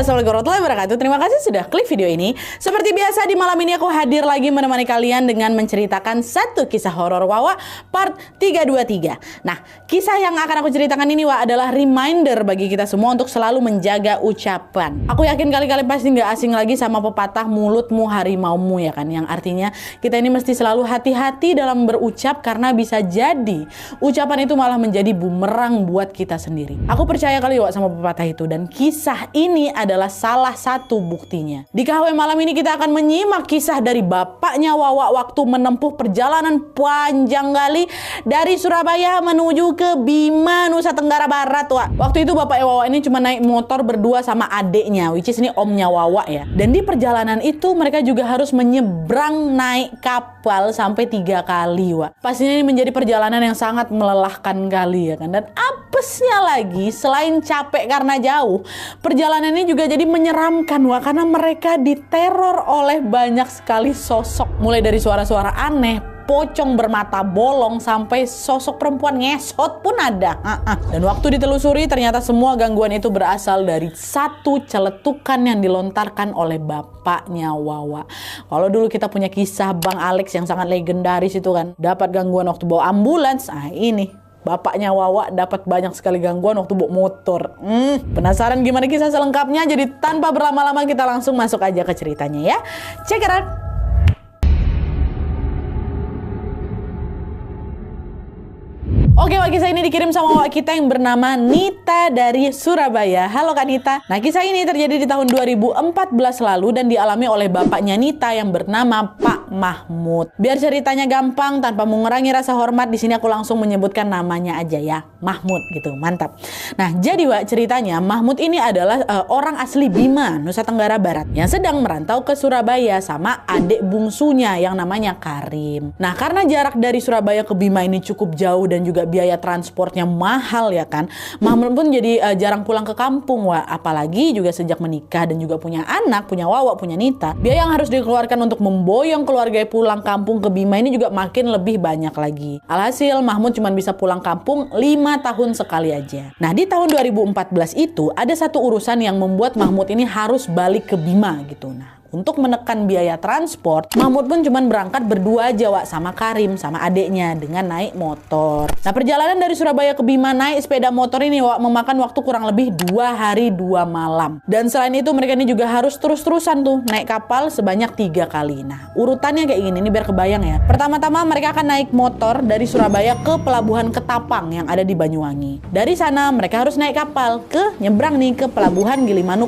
Assalamualaikum warahmatullahi wabarakatuh. Terima kasih sudah klik video ini. Seperti biasa di malam ini aku hadir lagi menemani kalian dengan menceritakan satu kisah horor Wawa part 323. Nah, kisah yang akan aku ceritakan ini adalah reminder bagi kita semua untuk selalu menjaga ucapan. Aku yakin kalian pasti nggak asing lagi sama pepatah mulutmu harimaumu ya kan, yang artinya kita ini mesti selalu hati-hati dalam berucap karena bisa jadi ucapan itu malah menjadi bumerang buat kita sendiri. Aku percaya kali sama pepatah itu, dan kisah ini adalah salah satu buktinya. Di KW malam ini kita akan menyimak kisah dari bapaknya Wawa waktu menempuh perjalanan panjang kali dari Surabaya menuju ke Bima, Nusa Tenggara Barat. Waktu itu bapaknya Wawa ini cuma naik motor berdua sama adeknya, which is ini omnya Wawa ya. Dan di perjalanan itu mereka juga harus menyeberang naik kapal sampai 3 kali. Pastinya ini menjadi perjalanan yang sangat melelahkan kali ya kan. Dan apesnya lagi, selain capek karena jauh, perjalanan ini juga jadi menyeramkan karena mereka diteror oleh banyak sekali sosok. Mulai dari suara-suara aneh, pocong bermata bolong, sampai sosok perempuan ngesot pun ada. Dan waktu ditelusuri ternyata semua gangguan itu berasal dari satu celetukan yang dilontarkan oleh bapaknya Wawa. Kalau dulu kita punya kisah Bang Alex yang sangat legendaris itu kan, dapat gangguan waktu bawa ambulans. Ini bapaknya Wawa dapat banyak sekali gangguan waktu bawa motor. Penasaran gimana kisah selengkapnya? Jadi tanpa berlama-lama kita langsung masuk aja ke ceritanya ya. Check it out. Oke, kisah ini dikirim sama Wak kita yang bernama Nita dari Surabaya. Halo Kak Nita. Nah, kisah ini terjadi di tahun 2014 lalu dan dialami oleh bapaknya Nita yang bernama Pak Mahmud. Biar ceritanya gampang tanpa mengurangi rasa hormat, di sini aku langsung menyebutkan namanya aja ya, Mahmud gitu. Mantap. Nah, jadi Wak, ceritanya Mahmud ini adalah orang asli Bima, Nusa Tenggara Barat yang sedang merantau ke Surabaya sama adik bungsunya yang namanya Karim. Nah, karena jarak dari Surabaya ke Bima ini cukup jauh dan juga biaya transportnya mahal ya kan, Mahmud pun jadi jarang pulang ke kampung apalagi juga sejak menikah dan juga punya anak, punya Wawa, punya Nita. Biaya yang harus dikeluarkan untuk memboyong keluarga pulang kampung ke Bima ini juga makin lebih banyak lagi. Alhasil Mahmud cuma bisa pulang kampung 5 tahun sekali aja. Nah, di tahun 2014 itu ada satu urusan yang membuat Mahmud ini harus balik ke Bima gitu. Nah, untuk menekan biaya transport, Mahmud pun cuma berangkat berdua aja sama Karim, sama adeknya dengan naik motor. Nah, perjalanan dari Surabaya ke Bima naik sepeda motor ini memakan waktu kurang lebih 2 hari 2 malam. Dan selain itu mereka ini juga harus terus-terusan naik kapal sebanyak 3 kali. Nah, urutannya kayak gini, ini biar kebayang ya. Pertama-tama mereka akan naik motor dari Surabaya ke pelabuhan Ketapang yang ada di Banyuwangi. Dari sana mereka harus naik kapal nyebrang nih ke pelabuhan Gilimanuk